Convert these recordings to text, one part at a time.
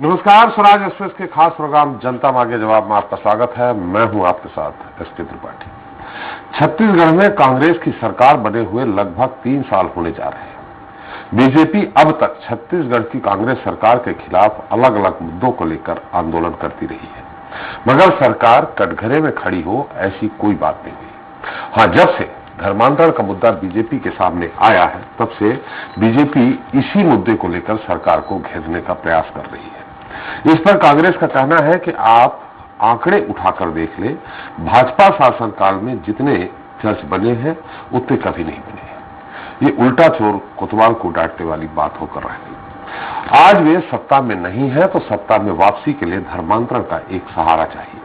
नमस्कार, स्वराज एक्सप्रेस के खास प्रोग्राम जनता मांगे जवाब में आपका स्वागत है। मैं हूं आपके साथ एसके त्रिपाठी। छत्तीसगढ़ में कांग्रेस की सरकार बने हुए लगभग 3 साल होने जा रहे हैं। बीजेपी अब तक छत्तीसगढ़ की कांग्रेस सरकार के खिलाफ अलग अलग मुद्दों को लेकर आंदोलन करती रही है, मगर सरकार कटघरे में खड़ी हो ऐसी कोई बात नहीं हुई। हाँ, जब से धर्मांतरण का मुद्दा बीजेपी के सामने आया है, तब से बीजेपी इसी मुद्दे को लेकर सरकार को घेरने का प्रयास कर रही है। इस पर कांग्रेस का कहना है कि आप आंकड़े उठाकर देख ले, भाजपा शासनकाल में जितने चर्च बने हैं उतने कभी नहीं बने हैं। ये उल्टा चोर कोतवाल को डांटने वाली बात होकर रह गई। आज वे सत्ता में नहीं है तो सत्ता में वापसी के लिए धर्मांतरण का एक सहारा चाहिए।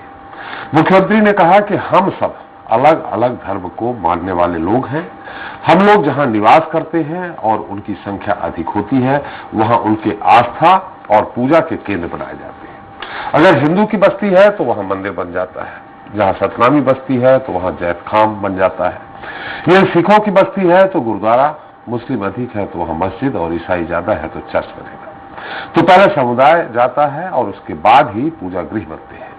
मुख्यमंत्री ने कहा कि हम सब अलग अलग धर्म को मानने वाले लोग हैं। हम लोग जहां निवास करते हैं और उनकी संख्या अधिक होती है, वहां उनके आस्था और पूजा के केंद्र बनाए जाते हैं। अगर हिंदू की बस्ती है तो वहां मंदिर बन जाता है, जहां सतनामी बस्ती है तो वहां जैत खाम बन जाता है। यदि सिखों की बस्ती है तो गुरुद्वारा, मुस्लिम अधिक है तो वहां मस्जिद और ईसाई ज्यादा है तो चर्च बनेगा। तो पहले समुदाय जाता है और उसके बाद ही पूजा गृह बनते हैं।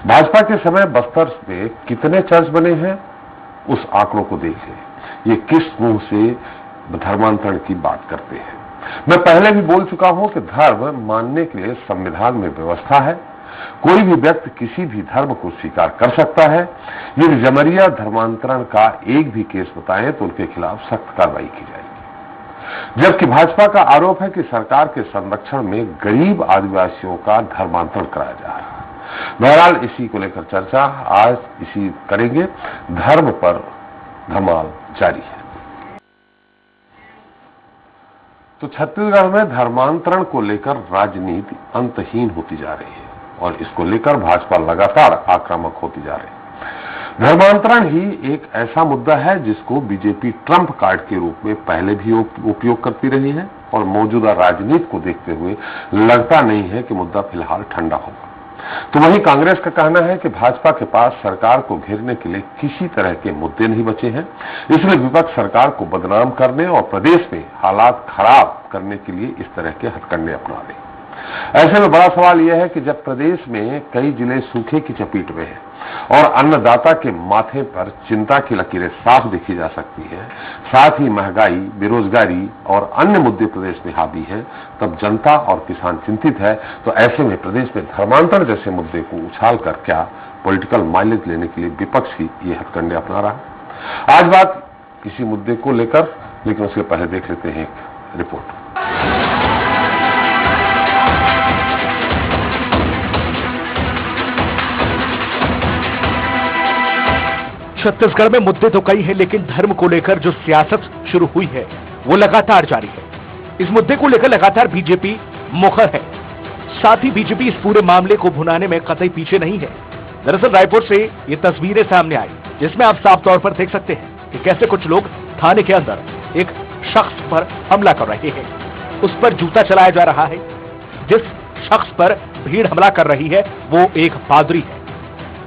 भाजपा के समय बस्तर में कितने चर्च बने हैं, उस आंकड़ों को देखें। ये किस मुंह से धर्मांतरण की बात करते हैं। मैं पहले भी बोल चुका हूं कि धर्म मानने के लिए संविधान में व्यवस्था है। कोई भी व्यक्ति किसी भी धर्म को स्वीकार कर सकता है। यदि जमरिया धर्मांतरण का एक भी केस बताएं तो उनके खिलाफ सख्त कार्रवाई की जाएगी। जबकि भाजपा का आरोप है कि सरकार के संरक्षण में गरीब आदिवासियों का धर्मांतरण कराया जा रहा है। बहरहाल इसी को लेकर चर्चा आज इसी करेंगे। धर्म पर धमाल जारी है। तो छत्तीसगढ़ में धर्मांतरण को लेकर राजनीति अंतहीन होती जा रही है और इसको लेकर भाजपा लगातार आक्रामक होती जा रही है। धर्मांतरण ही एक ऐसा मुद्दा है जिसको बीजेपी ट्रंप कार्ड के रूप में पहले भी उपयोग करती रही है और मौजूदा राजनीति को देखते हुए लगता नहीं है कि मुद्दा फिलहाल ठंडा होगा। तो वहीं कांग्रेस का कहना है कि भाजपा के पास सरकार को घेरने के लिए किसी तरह के मुद्दे नहीं बचे हैं, इसलिए विपक्ष सरकार को बदनाम करने और प्रदेश में हालात खराब करने के लिए इस तरह के हथकंडे अपना रहे। ऐसे में बड़ा सवाल यह है कि जब प्रदेश में कई जिले सूखे की चपेट में हैं और अन्नदाता के माथे पर चिंता की लकीरें साफ देखी जा सकती हैं, साथ ही महंगाई, बेरोजगारी और अन्य मुद्दे प्रदेश में हावी हैं, तब जनता और किसान चिंतित है। तो ऐसे में प्रदेश में धर्मांतरण जैसे मुद्दे को उछाल कर क्या पॉलिटिकल माइलेज लेने के लिए विपक्ष ही ये हथकंडे अपना रहा है। आज बात किसी मुद्दे को लेकर, लेकिन उसके पहले देख लेते हैं एक रिपोर्ट। छत्तीसगढ़ में मुद्दे तो कई हैं, लेकिन धर्म को लेकर जो सियासत शुरू हुई है वो लगातार जारी है। इस मुद्दे को लेकर लगातार बीजेपी मुखर है। साथ ही बीजेपी इस पूरे मामले को भुनाने में कतई पीछे नहीं है। दरअसल रायपुर से ये तस्वीरें सामने आई जिसमें आप साफ तौर पर देख सकते हैं कि कैसे कुछ लोग थाने के अंदर एक शख्स पर हमला कर रहे हैं। उस पर जूता चलाया जा रहा है। जिस शख्स पर भीड़ हमला कर रही है वो एक पादरी है,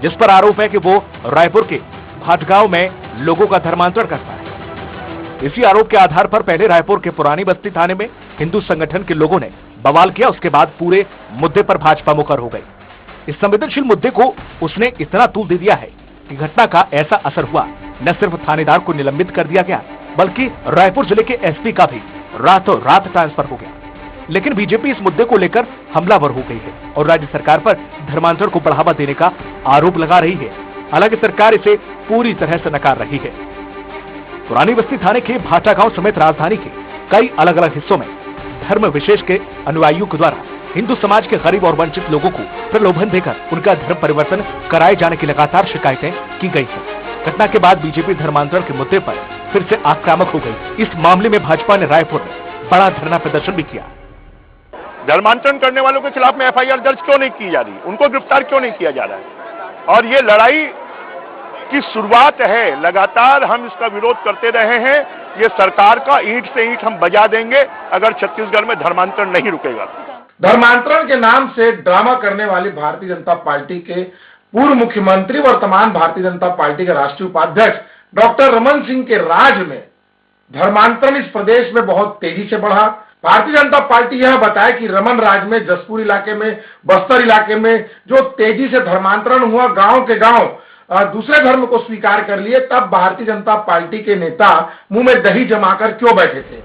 जिस पर आरोप है कि वो रायपुर के भाटगांव में लोगों का धर्मांतरण करता है। इसी आरोप के आधार पर पहले रायपुर के पुरानी बस्ती थाने में हिंदू संगठन के लोगों ने बवाल किया। उसके बाद पूरे मुद्दे पर भाजपा मुखर हो गई। इस संवेदनशील मुद्दे को उसने इतना तूल दे दिया है कि घटना का ऐसा असर हुआ, न सिर्फ थानेदार को निलंबित कर दिया गया बल्कि रायपुर जिले के एसपी का भी रातों रात ट्रांसफर हो गया। लेकिन बीजेपी इस मुद्दे को लेकर हमलावर हो गई है और राज्य सरकार पर धर्मांतरण को बढ़ावा देने का आरोप लगा रही है। हालांकि सरकार इसे पूरी तरह से नकार रही है। पुरानी बस्ती थाने के भाटागांव समेत राजधानी के कई अलग अलग हिस्सों में धर्म विशेष के अनुयायियों के द्वारा हिंदू समाज के गरीब और वंचित लोगों को प्रलोभन देकर उनका धर्म परिवर्तन कराए जाने की लगातार शिकायतें की गई हैं। घटना के बाद बीजेपी धर्मांतरण के मुद्दे पर फिर से आक्रामक हो गई। इस मामले में भाजपा ने रायपुर में बड़ा धरना प्रदर्शन भी किया। धर्मांतरण करने वालों के खिलाफ में एफआईआर दर्ज क्यों नहीं की जा रही, उनको गिरफ्तार क्यों नहीं किया जा रहा है? और ये लड़ाई की शुरुआत है, लगातार हम इसका विरोध करते रहे हैं। ये सरकार का ईंट से ईंट हम बजा देंगे अगर छत्तीसगढ़ में धर्मांतरण नहीं रुकेगा। धर्मांतरण के नाम से ड्रामा करने वाली भारतीय जनता पार्टी के पूर्व मुख्यमंत्री, वर्तमान भारतीय जनता पार्टी के राष्ट्रीय उपाध्यक्ष डॉक्टर रमन सिंह के राज में धर्मांतरण इस प्रदेश में बहुत तेजी से बढ़ा। भारतीय जनता पार्टी यह बताए कि रमन राज में, जसपुर इलाके में, बस्तर इलाके में जो तेजी से धर्मांतरण हुआ, गांव के गांव दूसरे धर्म को स्वीकार कर लिए, तब भारतीय जनता पार्टी के नेता मुंह में दही जमाकर क्यों बैठे थे?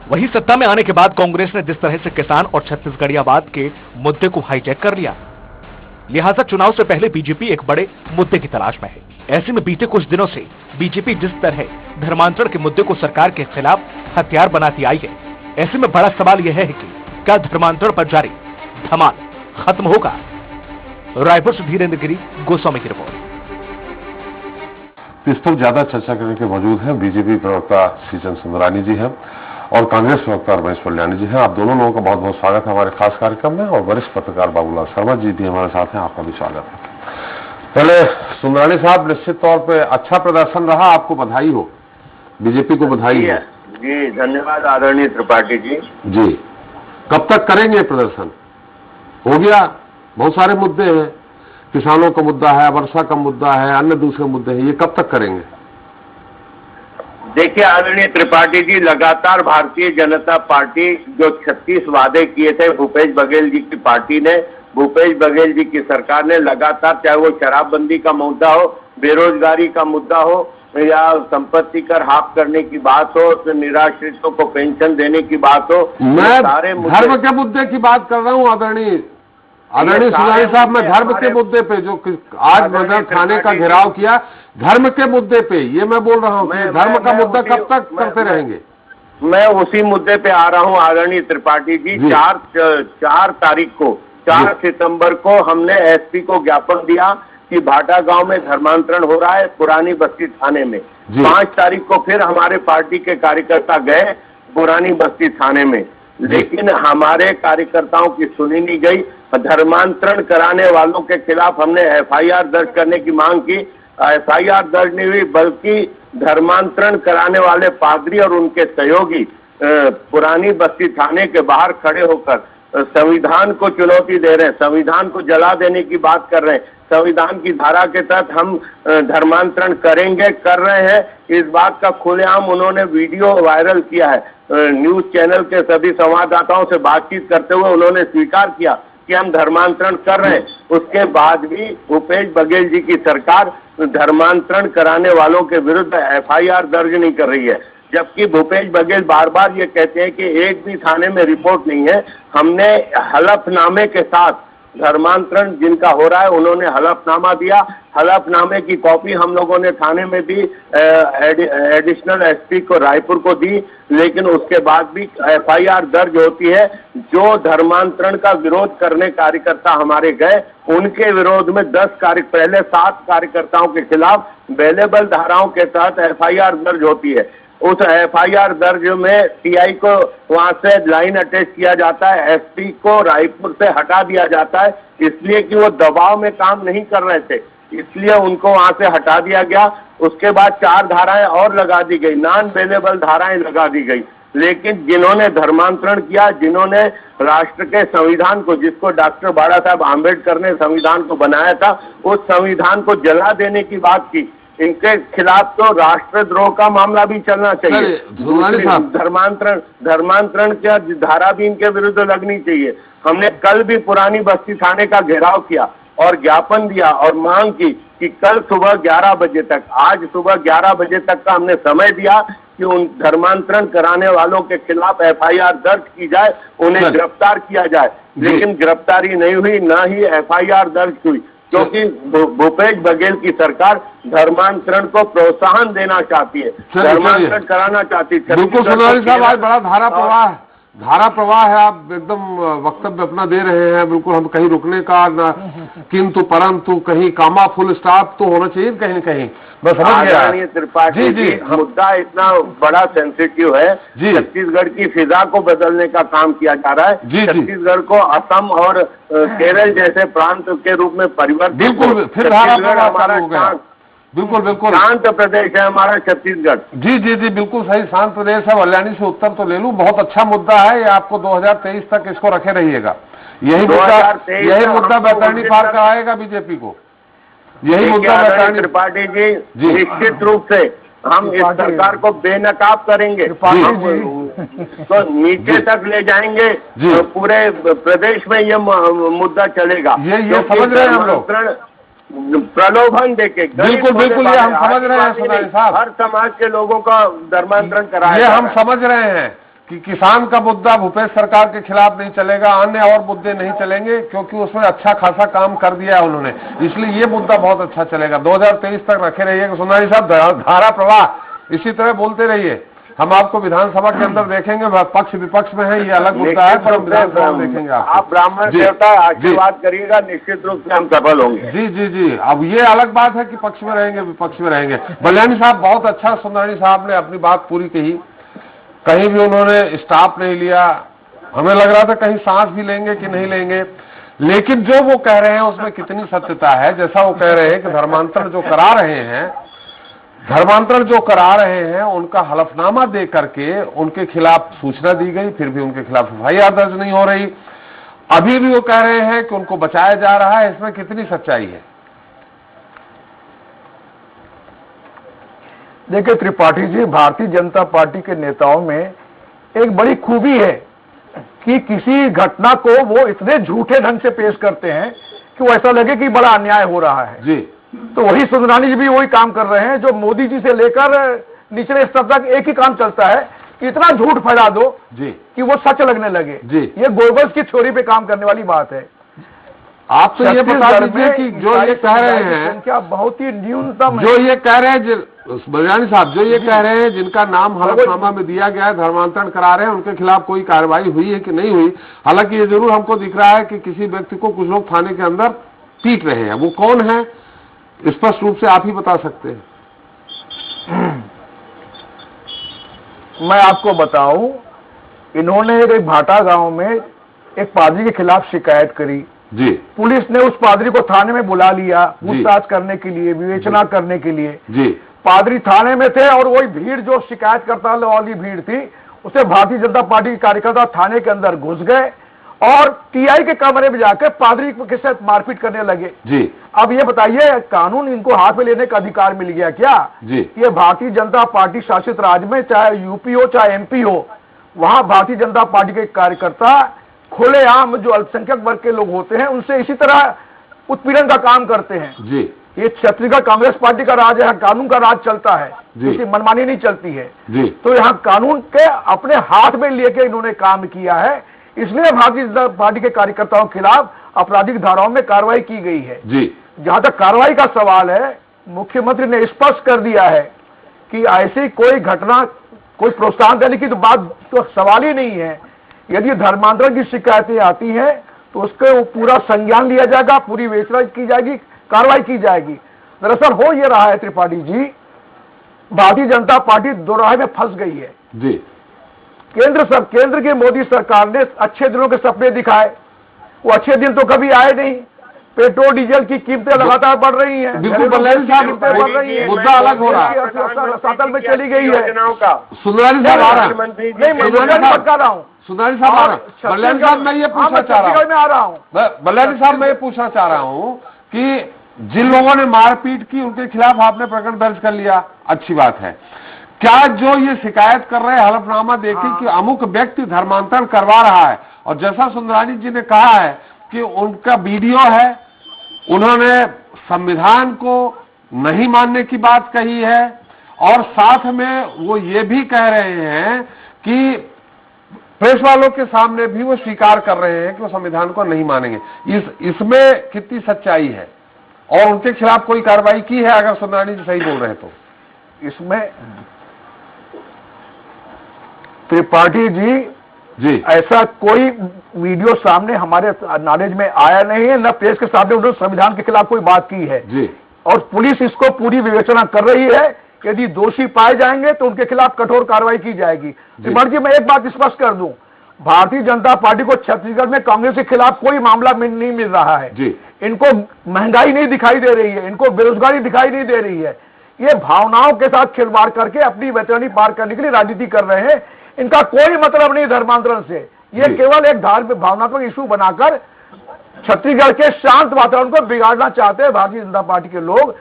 वही सत्ता में आने के बाद कांग्रेस ने जिस तरह से किसान और छत्तीसगढ़ियावाद के मुद्दे को हाईजैक कर लिया, लिहाजा चुनाव से पहले बीजेपी एक बड़े मुद्दे की तलाश में है। ऐसे में बीते कुछ दिनों से बीजेपी जिस तरह धर्मांतरण के मुद्दे को सरकार के खिलाफ हथियार बनाती आई है, ऐसे में बड़ा सवाल यह है कि क्या धर्मांतरण पर जारी धमाल खत्म होगा? रायपुर से धीरेन्द्र गिरी गोस्वामी की रिपोर्ट। इस पर ज्यादा चर्चा करने के मौजूद हैं बीजेपी प्रवक्ता श्रीचंद सुंदरानी जी हैं और कांग्रेस प्रवक्ता रमेश पल्याणी जी हैं। आप दोनों लोगों का बहुत बहुत स्वागत है हमारे खास कार्यक्रम में, और वरिष्ठ पत्रकार बाबूलाल शर्मा जी भी हमारे साथ हैं, आपका भी स्वागत है। पहले सुंदरानी साहब, निश्चित तौर पे अच्छा प्रदर्शन रहा, आपको बधाई हो, बीजेपी को बधाई हो। जी धन्यवाद आदरणीय त्रिपाठी जी। जी, कब तक करेंगे प्रदर्शन? हो गया, बहुत सारे मुद्दे हैं, किसानों का मुद्दा है, वर्षा का मुद्दा है, अन्य दूसरे मुद्दे हैं, ये कब तक करेंगे? देखिए आदरणीय त्रिपाठी जी, लगातार भारतीय जनता पार्टी जो 36 वादे किए थे भूपेश बघेल जी की पार्टी ने, भूपेश बघेल जी की सरकार ने लगातार, चाहे वो शराबबंदी का मुद्दा हो, बेरोजगारी का मुद्दा हो, या संपत्ति कर हाफ करने की बात हो, तो निराश्रितों को पेंशन देने की बात हो, मैं सारे धर्म के मुद्दे की बात कर रहा हूँ आदरणीय सुंदरानी साहब। मैं धर्म के मुद्दे पे जो आज मदर थाने का घेराव किया, धर्म के मुद्दे पे ये मैं बोल रहा हूँ, धर्म का मुद्दा कब तक करते रहेंगे? मैं उसी मुद्दे पे आ रहा हूँ आदरणीय त्रिपाठी जी। 4 तारीख को, 4 सितंबर को हमने एसपी को ज्ञापन दिया कि भाटा गांव में धर्मांतरण हो रहा है पुरानी बस्ती थाने में। 5 तारीख को फिर हमारे पार्टी के कार्यकर्ता गए पुरानी बस्ती थाने में, लेकिन हमारे कार्यकर्ताओं की सुनी नहीं गई। धर्मांतरण कराने वालों के खिलाफ हमने एफआईआर दर्ज करने की मांग की, एफआईआर दर्ज नहीं हुई, बल्कि धर्मांतरण कराने वाले पादरी और उनके सहयोगी पुरानी बस्ती थाने के बाहर खड़े होकर संविधान को चुनौती दे रहे हैं, संविधान को जला देने की बात कर रहे हैं। संविधान की धारा के तहत हम धर्मांतरण करेंगे, कर रहे हैं, इस बात का खुलेआम उन्होंने वीडियो वायरल किया है। न्यूज चैनल के सभी संवाददाताओं से बातचीत करते हुए उन्होंने स्वीकार किया कि हम धर्मांतरण कर रहे हैं। उसके बाद भी भूपेश बघेल जी की सरकार धर्मांतरण कराने वालों के विरुद्ध एफआईआर दर्ज नहीं कर रही है, जबकि भूपेश बघेल बार बार ये कहते हैं कि एक भी थाने में रिपोर्ट नहीं है। हमने हलफनामे के साथ धर्मांतरण जिनका हो रहा है उन्होंने हलफनामा दिया, हलफनामे की कॉपी हम लोगों ने थाने में दी, एडिशनल एसपी को रायपुर को दी, लेकिन उसके बाद भी एफआईआर दर्ज होती है। जो धर्मांतरण का विरोध करने कार्यकर्ता हमारे गए, उनके विरोध में 10 पहले 7 कार्यकर्ताओं के खिलाफ बेलेबल धाराओं के तहत एफआईआर दर्ज होती है। उस एफआईआर दर्ज में टीआई को वहां से लाइन अटैच किया जाता है, एसपी को रायपुर से हटा दिया जाता है, इसलिए कि वो दबाव में काम नहीं कर रहे थे, इसलिए उनको वहां से हटा दिया गया। उसके बाद 4 धाराएं और लगा दी गई, नॉन बेलेबल धाराएं लगा दी गई। लेकिन जिन्होंने धर्मांतरण किया, जिन्होंने राष्ट्र के संविधान को, जिसको डॉक्टर बाबा साहब आम्बेडकर ने संविधान को बनाया था, उस संविधान को जला देने की बात की, इनके खिलाफ तो राष्ट्रद्रोह का मामला भी चलना चाहिए। धर्मांतरण की धारा भी इनके विरुद्ध लगनी चाहिए। हमने कल भी पुरानी बस्ती थाने का घेराव किया और ज्ञापन दिया और मांग की कि कल सुबह 11 बजे तक, आज सुबह 11 बजे तक का हमने समय दिया कि उन धर्मांतरण कराने वालों के खिलाफ एफआईआर दर्ज की जाए, उन्हें गिरफ्तार किया जाए, लेकिन गिरफ्तारी नहीं हुई, न ही एफआईआर दर्ज हुई, क्योंकि भूपेश बघेल की सरकार धर्मांतरण को प्रोत्साहन देना चाहती है, धर्मांतरण कराना चाहती है। बिल्कुल सुंदरानी साहब, आज बड़ा धारा प्रवाह है, आप एकदम वक्तव्य अपना दे रहे हैं, बिल्कुल हम कहीं रुकने का न किंतु परंतु, कहीं कामा फुल स्टॉप तो होना चाहिए कहीं न कहीं। बस समझ गया त्रिपाठी जी, मुद्दा इतना बड़ा सेंसिटिव है, छत्तीसगढ़ की फिजा को बदलने का काम किया जा रहा है, छत्तीसगढ़ को असम और केरल जैसे प्रांत के रूप में परिवर्तित। बिल्कुल, फिर धारा प्रवाह हमारा बिल्कुल शांत प्रदेश है हमारा छत्तीसगढ़। जी, बिल्कुल सही, शांत प्रदेश है। कल्याणी से उत्तर तो ले लूं, बहुत अच्छा मुद्दा है ये, आपको 2023 तक इसको रखे रहिएगा। यही मुद्दा बैतरणी पार कराएगा बीजेपी को, यही मुद्दा बैतरणी। त्रिपाठी जी, निश्चित रूप से हम इस सरकार को बेनकाब करेंगे। तो नीचे तक ले जाएंगे जी। तो पूरे प्रदेश में ये मुद्दा चलेगा। ये समझ रहे हैं हम लोग, प्रलोभन देके बिल्कुल बिल्कुल, ये हम समझ रहे हैं सुनारी साहब, हर समाज के लोगों का धर्मांतरण कराया। ये हम समझ रहे हैं कि किसान का मुद्दा भूपेश सरकार के खिलाफ नहीं चलेगा, अन्य और मुद्दे नहीं चलेंगे, क्योंकि उसमें अच्छा खासा काम कर दिया है उन्होंने, इसलिए ये मुद्दा बहुत अच्छा चलेगा। 2023 तक रखे रहिए सुनारी साहब, धारा प्रवाह इसी तरह बोलते रहिए। हम आपको विधानसभा के अंदर देखेंगे, पक्ष विपक्ष में है, ये अलग मुद्दा है, पर हम विधानसभा में देखेंगे। आप ब्राह्मण देवता आशीर्वाद करिएगा, निश्चित रूप से हम सफल होंगे। जी जी जी। अब ये अलग बात है कि पक्ष में रहेंगे विपक्ष में रहेंगे। बलियानी साहब बहुत अच्छा, सुंदरानी साहब ने अपनी बात पूरी कही, कहीं भी उन्होंने स्टाफ नहीं लिया, हमें लग रहा था कहीं सांस भी लेंगे कि नहीं लेंगे, लेकिन जो वो कह रहे हैं उसमें कितनी सत्यता है। जैसा वो कह रहे हैं कि धर्मांतरण जो करा रहे हैं उनका हलफनामा दे करके उनके खिलाफ सूचना दी गई, फिर भी उनके खिलाफ एफआईआर दर्ज नहीं हो रही। अभी भी वो कह रहे हैं कि उनको बचाया जा रहा है, इसमें कितनी सच्चाई है? देखिए त्रिपाठी जी, भारतीय जनता पार्टी के नेताओं में एक बड़ी खूबी है कि किसी घटना को वो इतने झूठे ढंग से पेश करते हैं कि वो ऐसा लगे कि बड़ा अन्याय हो रहा है जी। तो वही सुंदरानी जी भी वही काम कर रहे हैं, जो मोदी जी से लेकर निचले स्तर तक एक ही काम चलता है कि इतना झूठ फैला दो जी कि वो सच लगने लगे जी। ये गोबल्स की थ्योरी पे काम करने वाली बात है। आप तो ये बता दीजिए कि जो ये कह रहे हैं, संख्या बहुत ही न्यूनतम है, जो ये कह रहे हैं बलियानी साहब, जो ये कह रहे हैं जिनका नाम हलफनामा में दिया गया है, धर्मांतरण करा रहे हैं, उनके खिलाफ कोई कार्रवाई हुई है कि नहीं हुई? हालांकि ये जरूर हमको दिख रहा है कि किसी व्यक्ति को कुछ लोग थाने के अंदर पीट रहे हैं, वो कौन है स्पष्ट रूप से आप ही बता सकते हैं। मैं आपको बताऊं, इन्होंने एक भाटा गांव में एक पादरी के खिलाफ शिकायत करी जी। पुलिस ने उस पादरी को थाने में बुला लिया पूछताछ करने के लिए, विवेचना करने के लिए जी। पादरी थाने में थे और वही भीड़ जो शिकायतकर्ता वाली भीड़ थी, उसे भारतीय जनता पार्टी के कार्यकर्ता थाने के अंदर घुस गए और टीआई के कमरे में जाकर पादरी के साथ मारपीट करने लगे जी। अब ये बताइए, कानून इनको हाथ में लेने का अधिकार मिल गया क्या? जी। ये भारतीय जनता पार्टी शासित राज्य में, चाहे यूपी हो चाहे एमपी हो, वहां भारतीय जनता पार्टी के कार्यकर्ता खुलेआम जो अल्पसंख्यक वर्ग के लोग होते हैं उनसे इसी तरह उत्पीड़न का काम करते हैं जी। ये छत्तीसगढ़ कांग्रेस पार्टी का राज है, कानून का राज चलता है, जी। किसी मनमानी नहीं चलती है जी। तो यहाँ कानून के अपने हाथ में लेके इन्होंने काम किया है, इसलिए भारतीय जनता पार्टी के कार्यकर्ताओं के खिलाफ आपराधिक धाराओं में कार्रवाई की गई है जी। जहां तक कार्रवाई का सवाल है, मुख्यमंत्री ने स्पष्ट कर दिया है कि ऐसी कोई घटना, कोई प्रोत्साहन देने की तो बात तो सवाल ही नहीं है। यदि धर्मांतरण की शिकायतें आती हैं तो उसके पूरा संज्ञान लिया जाएगा, पूरी विवेचना की जाएगी, कार्रवाई की जाएगी। दरअसल हो ये रहा है त्रिपाठी जी, भारतीय जनता पार्टी दोराहे में फंस गई है जी। केंद्र की मोदी सरकार ने अच्छे दिनों के सपने दिखाए, वो अच्छे दिन तो कभी आए नहीं। पेट्रोल डीजल की कीमतें लगातार बढ़ रही हैं, बिल्कुल बलियानी साहब, बढ़ रही है, मुद्दा अलग हो रहा है, सातल में चली गई है। सुंदरानी साहब आ रहा है, नहीं मैं बता रहा हूँ, सुंदरानी साहब आ रहा है। बलियानी साहब मैं ये पूछना चाह रहा हूँ, मैं आ रहा हूँ बलियानी साहब मैं ये पूछना चाह रहा हूँ कि जिन लोगों ने मारपीट की उनके खिलाफ आपने प्रकरण दर्ज कर लिया, अच्छी बात है। क्या जो ये शिकायत कर रहे हैं, हलफनामा देके कि अमुक व्यक्ति धर्मांतरण करवा रहा है, और जैसा सुंदरानी जी ने कहा है कि उनका वीडियो है, उन्होंने संविधान को नहीं मानने की बात कही है, और साथ में वो ये भी कह रहे हैं कि प्रेस वालों के सामने भी वो स्वीकार कर रहे हैं कि वो संविधान को नहीं मानेंगे। इसमें कितनी सच्चाई है, और उनके खिलाफ कोई कार्रवाई की है अगर सुंदरानी जी सही बोल रहे हैं तो? इसमें त्रिपाठी जी ऐसा कोई वीडियो सामने हमारे नॉलेज में आया नहीं है, न प्रेस के सामने उन्होंने संविधान के खिलाफ कोई बात की है जी। और पुलिस इसको पूरी विवेचना कर रही है, यदि दोषी पाए जाएंगे तो उनके खिलाफ कठोर कार्रवाई की जाएगी। त्रिपाठी जी, मैं एक बात स्पष्ट कर दूं, भारतीय जनता पार्टी को छत्तीसगढ़ में कांग्रेस के खिलाफ कोई मामला नहीं मिल रहा है जी। इनको महंगाई नहीं दिखाई दे रही है, इनको बेरोजगारी दिखाई नहीं दे रही है। ये भावनाओं के साथ खिलवाड़ करके अपनी वैतरणी पार करने के लिए राजनीति कर रहे हैं। इनका कोई मतलब नहीं धर्मांतरण से, ये केवल एक धार्मिक भावनात्मक इशू बनाकर छत्तीसगढ़ के शांत वातावरण को बिगाड़ना चाहते हैं भारतीय जनता पार्टी के लोग।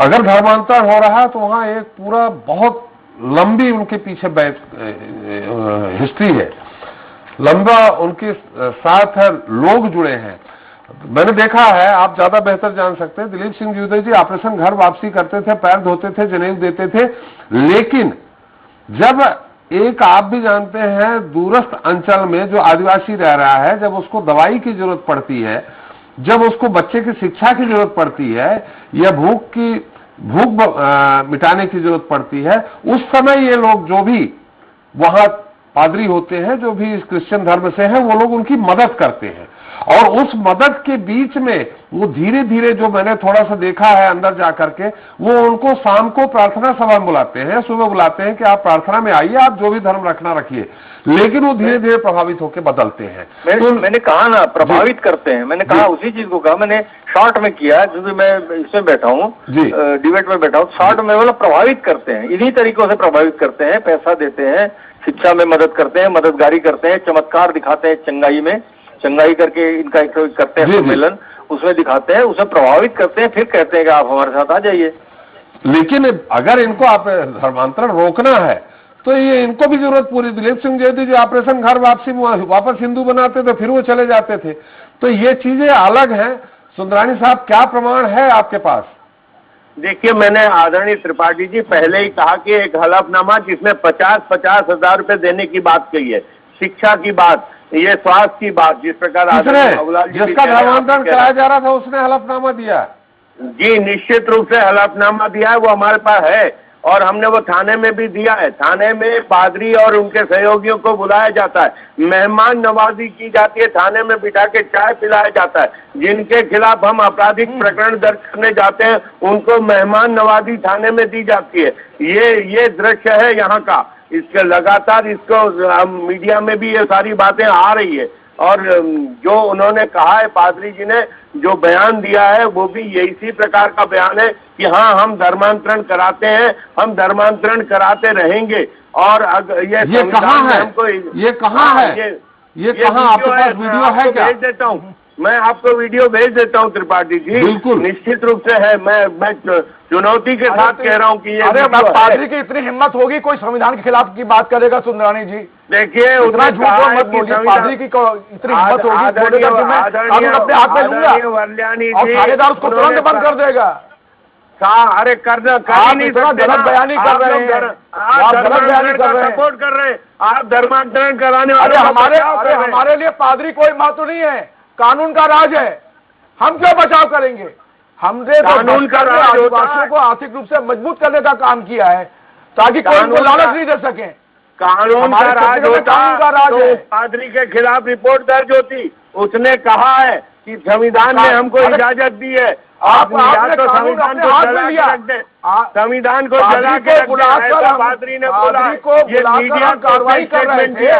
अगर धर्मांतरण हो रहा है तो वहां एक पूरा बहुत लंबी उनके पीछे हिस्ट्री है, लंबा उनके साथ लोग जुड़े हैं। मैंने देखा है, आप ज्यादा बेहतर जान सकते हैं, दिलीप सिंह जूदे जी ऑपरेशन घर वापसी करते थे, पैर धोते थे, जनेऊ देते थे, लेकिन जब एक आप भी जानते हैं दूरस्थ अंचल में जो आदिवासी रह रहा है, जब उसको दवाई की जरूरत पड़ती है, जब उसको बच्चे की शिक्षा की जरूरत पड़ती है या भूख मिटाने की जरूरत पड़ती है, उस समय ये लोग जो भी वहां पादरी होते हैं, जो भी इस क्रिश्चियन धर्म से हैं, वो लोग उनकी मदद करते हैं। और उस मदद के बीच में वो धीरे धीरे, जो मैंने थोड़ा सा देखा है अंदर जाकर के, वो उनको शाम को प्रार्थना सभा में बुलाते हैं, सुबह बुलाते हैं कि आप प्रार्थना में आइए, आप जो भी धर्म रखना रखिए, लेकिन वो धीरे धीरे प्रभावित होकर बदलते हैं। मैंने कहा ना प्रभावित करते हैं, मैंने कहा उसी चीज को कहा, मैंने शॉर्ट में किया, क्योंकि मैं इसमें बैठा हूँ, डिबेट में बैठा हूँ, शॉर्ट में मतलब प्रभावित करते हैं, इन्हीं तरीकों से प्रभावित करते हैं, पैसा देते हैं, शिक्षा में मदद करते हैं, मददगारी करते हैं, चमत्कार दिखाते हैं, चंगाई करके इनका एक करते हैं सम्मेलन, उसमें दिखाते हैं, उसे प्रभावित करते हैं, फिर कहते हैं कि आप हमारे साथ आ जाइए। लेकिन अगर इनको आप धर्मांतरण रोकना है तो ये इनको भी जरूरत पूरी, दिलीप सिंह जैदी जो ऑपरेशन घर वापसी में वापस हिंदू बनाते थे, फिर वो चले जाते थे, तो ये चीजें अलग हैं। सुंदरानी साहब, क्या प्रमाण है आपके पास? देखिए, मैंने आदरणीय त्रिपाठी जी पहले ही कहा कि एक हलफनामा जिसमें 50-50 हजार रुपए देने की बात कही है, शिक्षा की बात, ये स्वास्थ्य की बात, जिस प्रकार जिसका धर्मांतरण कराया जा रहा था उसने हलफनामा दिया जी, निश्चित रूप से हलफनामा दिया है, वो हमारे पास है और हमने वो थाने में भी दिया है। थाने में पादरी और उनके सहयोगियों को बुलाया जाता है, मेहमान नवाजी की जाती है, थाने में बिठा के चाय पिलाया जाता है, जिनके खिलाफ हम आपराधिक प्रकरण दर्ज करने जाते हैं उनको मेहमान नवाजी थाने में दी जाती है। ये दृश्य है यहाँ का। इसके लगातार इसको मीडिया में भी ये सारी बातें आ रही है और जो उन्होंने कहा है, पादरी जी ने जो बयान दिया है वो भी इसी प्रकार का बयान है कि हाँ, हम धर्मांतरण कराते हैं, हम धर्मांतरण कराते रहेंगे। और ये कहाँ है? हमको ये कहाँ है? ये कहाँ आपके पास वीडियो है क्या? भेज देता हूँ, मैं आपको वीडियो भेज देता हूँ त्रिपाठी जी। बिल्कुल, निश्चित रूप से है। मैं चुनौती के साथ कह रहा हूँ कि ये पादरी की इतनी हिम्मत होगी कोई संविधान के खिलाफ की बात करेगा? सुंदरानी जी, देखिए, उतना झूठ मत बोलिए। पादरी की इतनी हिम्मत होगी, बोलेगा कि मैं कानून अपने हाथ में लूंगा और थानेदार उसको तुरंत बंद कर देगा। अरे करना नहीं, गलत बयानी कर रहे हैं, आप गलत बयानी कर रहे हैं, सपोर्ट कर रहे हैं आप धर्मांतरण कराने वाले। अरे हमारे लिए पादरी कोई महत्व नहीं है, कानून का राज है। हम क्यों बचाव करेंगे? हमने कानून का राज आदिवासियों को आर्थिक रूप से मजबूत करने का काम किया है ताकि कोई उनको लालच नहीं दे सके। कानून का राज होता तो पादरी के खिलाफ रिपोर्ट दर्ज होती। उसने कहा है कि संविधान ने हमको इजाजत दी है, आपने तो संविधान को जला के रख दे, संविधान को जला के रख दे। पादरी ने बोला, ये मीडिया कार्रवाई कर रहे थे,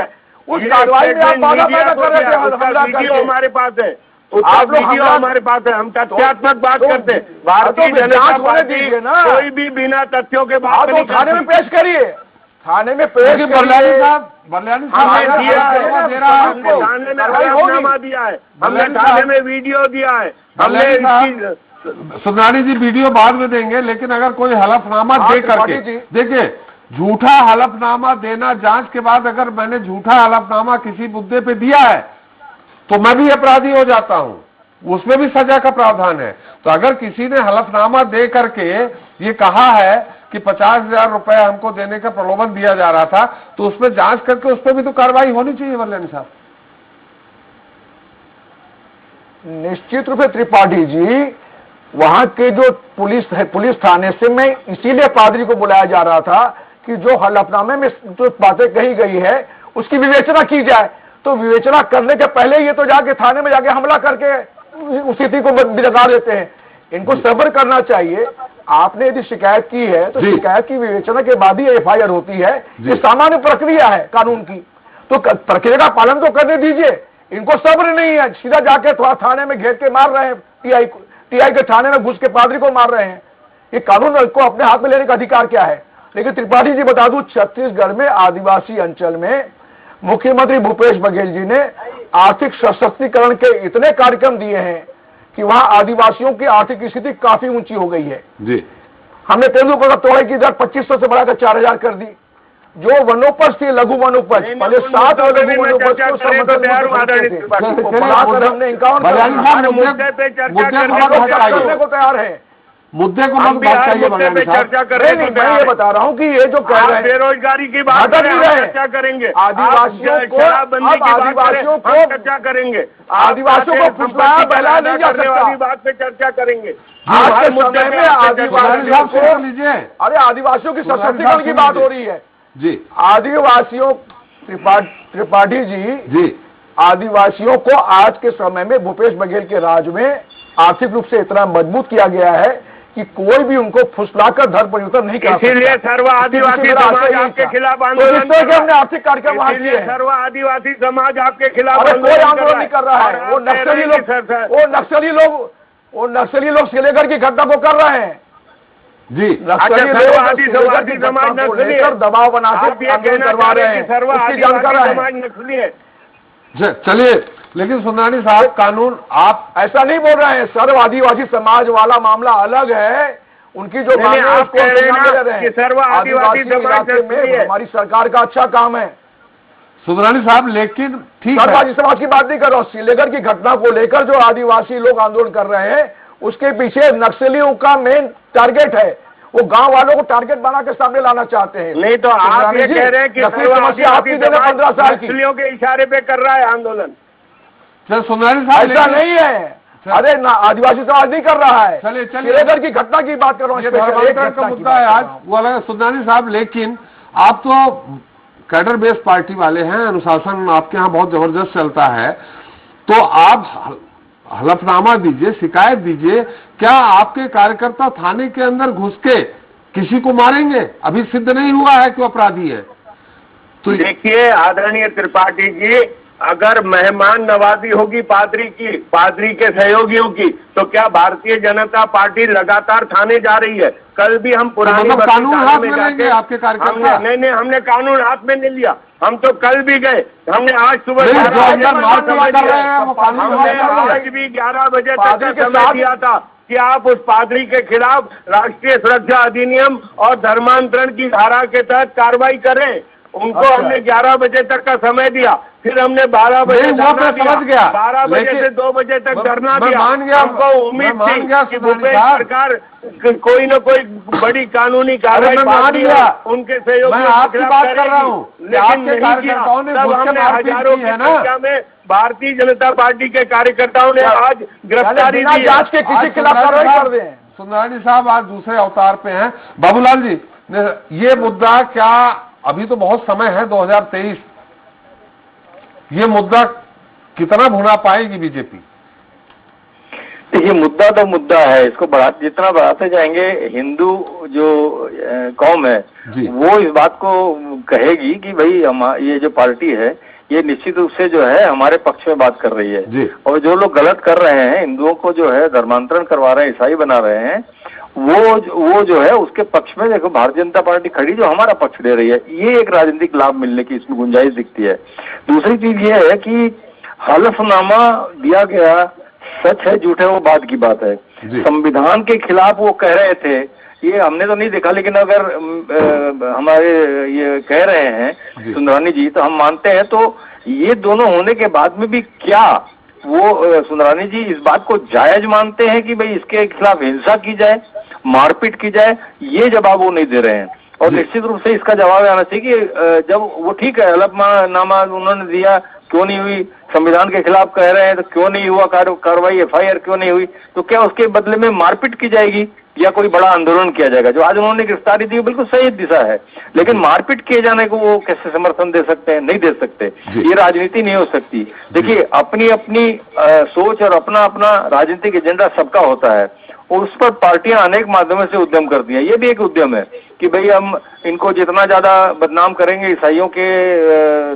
उस कार्रवाई में आप बाधा पैदा कर रहे थे। वीडियो हमारे पास है, आप वीडियो हमारे पास है, हम तथ्यात्मक बात करते हैं। भारतीय जनता पार्टी कोई भी बिना तथ्यों के बात नहीं करती। थाने में पेश करिए, थाने में पेश करिए। बरलानी साहब हलफनामा दिया है, हमने थाने में वीडियो दिया है, हमने। सुंदरानी जी, वीडियो बाद में देंगे, लेकिन अगर कोई हलफनामा दे करके, देखिए, झूठा हलफनामा देना, जांच के बाद अगर मैंने झूठा हलफनामा किसी मुद्दे पे दिया है तो मैं भी अपराधी हो जाता हूं, उसमें भी सजा का प्रावधान है। तो अगर किसी ने हलफनामा दे करके ये कहा है कि 50,000 रुपए हमको देने का प्रलोभन दिया जा रहा था, तो उसमें जांच करके उस पर भी तो कार्रवाई होनी चाहिए। बरलानी साहब, निश्चित रूप से त्रिपाठी जी, वहां के जो पुलिस थाने से मैं इसीलिए पादरी को बुलाया जा रहा था कि जो हलफनामे में जो बातें कही गई है उसकी विवेचना की जाए। तो विवेचना करने के पहले ये तो जाके थाने में जाके हमला करके उस स्थिति को बिगाड़ देते हैं। इनको सब्र करना चाहिए। आपने यदि शिकायत की है तो शिकायत की विवेचना के बाद ही एफआईआर होती है। ये सामान्य प्रक्रिया है कानून की, तो प्रक्रिया का पालन तो करने दीजिए। इनको सब्र नहीं है, सीधा जाके थाने में घेर के मार रहे हैं, टीआई के थाने में घुस के पादरी को मार रहे हैं। ये कानून को अपने हाथ में लेने का अधिकार क्या है? लेकिन त्रिपाठी जी, बता दूं, छत्तीसगढ़ में आदिवासी अंचल में मुख्यमंत्री भूपेश बघेल जी ने आर्थिक सशक्तिकरण के इतने कार्यक्रम दिए हैं कि वहां आदिवासियों की आर्थिक स्थिति काफी ऊंची हो गई है जी। हमने तेंदुलकर तोड़े की दर 2500 से बढ़ाकर 4000 कर दी। जो वनोपज थी, लघु वनोपज, पहले 7 लघु वनोपज को हमने 51 को तैयार है। मुद्दे को हम भी हर मुद्दे पे चर्चा करें। मैं ये बता रहा हूँ कि ये जो कह रहे हैं बेरोजगारी की बात नहीं रहे, चर्चा करेंगे। आदिवासियों को चर्चा करेंगे। आदिवासियों को फुसलाया बहलाया नहीं जा सकता। बात पे चर्चा करेंगे। आज के समय में आदिवासियों को लीजिए, अरे आदिवासियों की सशक्तिकरण की बात हो रही है जी। आदिवासियों, त्रिपाठी जी, आदिवासियों को आज के समय में भूपेश बघेल के राज में आर्थिक रूप से इतना मजबूत किया गया है कि कोई भी उनको फुसलाकर धर परिवर्तन नहीं कर सकता। इसीलिए सर्व आदिवासी समाज आपके खिलाफ आंदोलन तो इस तरह के हमने आर्थिक कार्यक्रम वहां किए हैं। सर्व आदिवासी समाज आपके खिलाफ कोई आंदोलन नहीं कर रहा है। वो नक्सली लोग श्रीनगर की घटना को कर रहे हैं जी। नक्सली समाज लेकर दबाव बनाकर आंदोलन करवा रहे हैं, उसकी जानकारी नक्सली है। चलिए, लेकिन सुंदरानी साहब, कानून आप ऐसा नहीं बोल रहे हैं। सर्व आदिवासी समाज वाला मामला अलग है। उनकी जो मांग है आप उसको कह रहे हैं ध्यान दे रहे कि हैं। सर्व आदिवासी समाज में हमारी सरकार का अच्छा काम है। सुंदरानी साहब, लेकिन ठीक है, सर्ववादी समाज की बात नहीं कर रहा हूँ। श्रीनगर की घटना को लेकर जो आदिवासी लोग आंदोलन कर रहे हैं, उसके पीछे नक्सलियों का मेन टारगेट है। वो गांव वालों को टारगेट बना के सामने लाना चाहते हैं। नहीं तो आप ये कह रहे हैं कि आपकी देने 15 साल की नक्सलियों के इशारे पे कर रहा है आंदोलन। सुंदरानी साहब, ऐसा नहीं है। अरे आदिवासी समाज नहीं कर रहा है। चलिए श्रीनगर की घटना की बात कर रहा हूँ। धर्मांतरण का मुद्दा है आज, वो अलग है। सुंदरानी साहब, लेकिन आप तो कैडर बेस्ड पार्टी वाले हैं, अनुशासन आपके यहाँ बहुत जबरदस्त चलता है, तो आप हलफनामा दीजिए, शिकायत दीजिए। क्या आपके कार्यकर्ता थाने के अंदर घुस के किसी को मारेंगे? अभी सिद्ध नहीं हुआ है कि अपराधी है। तो देखिए आदरणीय त्रिपाठी जी, अगर मेहमान नवाजी होगी पादरी के सहयोगियों की, तो क्या भारतीय जनता पार्टी लगातार थाने जा रही है? कल भी हम पुरानी कानून हाथ में लेंगे आपके कार्यकर्ता? नहीं, हमने कानून हाथ में नहीं लिया। हम तो कल भी गए, हमने आज सुबह हमने आज भी 11 बजे तक का समय दिया था कि आप उस पादरी के खिलाफ राष्ट्रीय सुरक्षा अधिनियम और धर्मांतरण की धारा के तहत कार्रवाई करें। उनको हमने 11 बजे तक का समय दिया, फिर हमने 12 बजे धरना दिया, 12 बजे से 2 बजे तक धरना दिया। हमको उम्मीद थी कि भूपेश सरकार कोई न कोई बड़ी कानूनी कार्रवाई उनके सहयोग आपकी बात कर रहा हूँ, लेकिन नहीं किया। तब हमने हजारों की संख्या में भारतीय जनता पार्टी के कार्यकर्ताओं ने आज गिरफ्तारी दी। जांच के किसी खिलाफ कार्रवाई कर दें। सुंदरानी साहब आज दूसरे अवतार पे हैं। बाबूलाल जी, ये मुद्दा क्या, अभी तो बहुत समय है, 2023, ये मुद्दा कितना भुना पाएगी बीजेपी? ये मुद्दा तो मुद्दा है, इसको जितना बढ़ाते जाएंगे, हिंदू जो कौम है वो इस बात को कहेगी कि भाई ये जो पार्टी है ये निश्चित रूप से जो है हमारे पक्ष में बात कर रही है। और जो लोग गलत कर रहे हैं, हिंदुओं को जो है धर्मांतरण करवा रहे हैं, ईसाई बना रहे हैं, वो जो है उसके पक्ष में देखो भारतीय जनता पार्टी खड़ी जो हमारा पक्ष ले रही है। ये एक राजनीतिक लाभ मिलने की इसमें गुंजाइश दिखती है। दूसरी चीज ये है कि हलफनामा दिया गया सच है झूठ है वो बात की बात है। संविधान के खिलाफ वो कह रहे थे, ये हमने तो नहीं देखा, लेकिन अगर हमारे ये कह रहे हैं सुंदरानी जी, तो हम मानते हैं। तो ये दोनों होने के बाद में भी क्या वो सुंदरानी जी इस बात को जायज मानते हैं कि भाई इसके खिलाफ हिंसा की जाए, मारपीट की जाए? ये जवाब वो नहीं दे रहे हैं। और निश्चित रूप से इसका जवाब आना चाहिए कि जब वो ठीक है हलफनामा उन्होंने दिया, क्यों नहीं हुई? संविधान के खिलाफ कह रहे हैं तो क्यों नहीं हुआ कार्रवाई, FIR क्यों नहीं हुई? तो क्या उसके बदले में मारपीट की जाएगी या कोई बड़ा आंदोलन किया जाएगा? जो आज उन्होंने गिरफ्तारी दी बिल्कुल सही दिशा है, लेकिन मारपीट किए जाने को वो कैसे समर्थन दे सकते हैं? नहीं दे सकते। ये राजनीति नहीं हो सकती। देखिए अपनी अपनी सोच और अपना अपना राजनीतिक एजेंडा सबका होता है, और उस पर पार्टियां अनेक माध्यमों से उद्यम करती हैं। ये भी एक उद्यम है कि भाई हम इनको जितना ज्यादा बदनाम करेंगे ईसाइयों के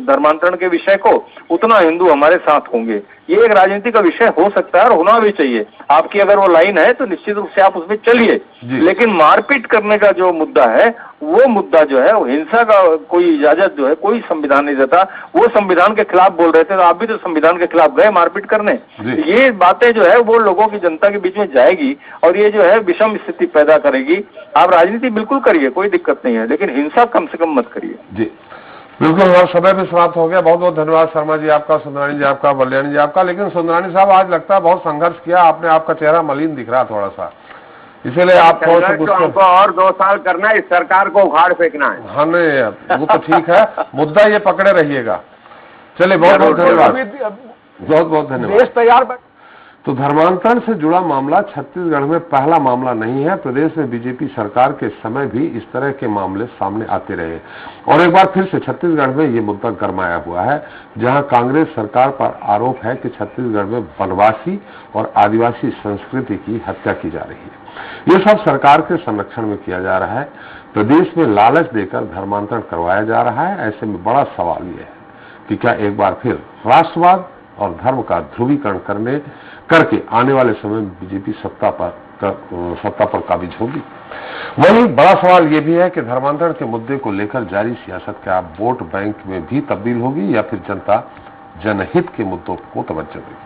धर्मांतरण के विषय को, उतना हिंदू हमारे साथ होंगे। ये एक राजनीति का विषय हो सकता है और होना भी चाहिए। आपकी अगर वो लाइन है तो निश्चित रूप से आप उसमें चलिए, लेकिन मारपीट करने का जो मुद्दा है वो मुद्दा जो है, वो हिंसा का कोई इजाजत जो है कोई संविधान नहीं देता। वो संविधान के खिलाफ बोल रहे थे, तो आप भी तो संविधान के खिलाफ गए मारपीट करने। ये बातें जो है वो लोगों की, जनता के बीच में जाएगी और ये जो है विषम स्थिति पैदा करेगी। आप राजनीति बिल्कुल करिए, कोई दिक्कत नहीं है, लेकिन हिंसा कम से कम मत करिए। जी बिल्कुल, हमारा समय भी समाप्त हो गया। बहुत बहुत धन्यवाद शर्मा जी आपका, सुंदरानी जी आपका, बल्याणी जी आपका। लेकिन सुंदरानी साहब, आज लगता है बहुत संघर्ष किया आपने, आपका चेहरा मलिन दिख रहा थोड़ा सा, इसीलिए आप थोड़ा सा तो हमको और 2 साल करना है, इस सरकार को उखाड़ फेंकना है। हाँ नहीं, वो तो ठीक है, मुद्दा ये पकड़े रहिएगा। चलिए, बहुत बहुत धन्यवाद, बहुत बहुत धन्यवाद। देश तैयार। तो धर्मांतरण से जुड़ा मामला छत्तीसगढ़ में पहला मामला नहीं है। प्रदेश में बीजेपी सरकार के समय भी इस तरह के मामले सामने आते रहे और एक बार फिर से छत्तीसगढ़ में ये मुद्दा गरमाया हुआ है, जहां कांग्रेस सरकार पर आरोप है कि छत्तीसगढ़ में वनवासी और आदिवासी संस्कृति की हत्या की जा रही है। ये सब सरकार के संरक्षण में किया जा रहा है। प्रदेश में लालच देकर धर्मांतरण करवाया जा रहा है। ऐसे में बड़ा सवाल ये है कि क्या एक बार फिर राष्ट्रवाद और धर्म का ध्रुवीकरण करके आने वाले समय में बीजेपी सत्ता पर काबिज होगी। वहीं बड़ा सवाल यह भी है कि धर्मांतरण के मुद्दे को लेकर जारी सियासत क्या वोट बैंक में भी तब्दील होगी या फिर जनता जनहित के मुद्दों को तवज्जो देगी।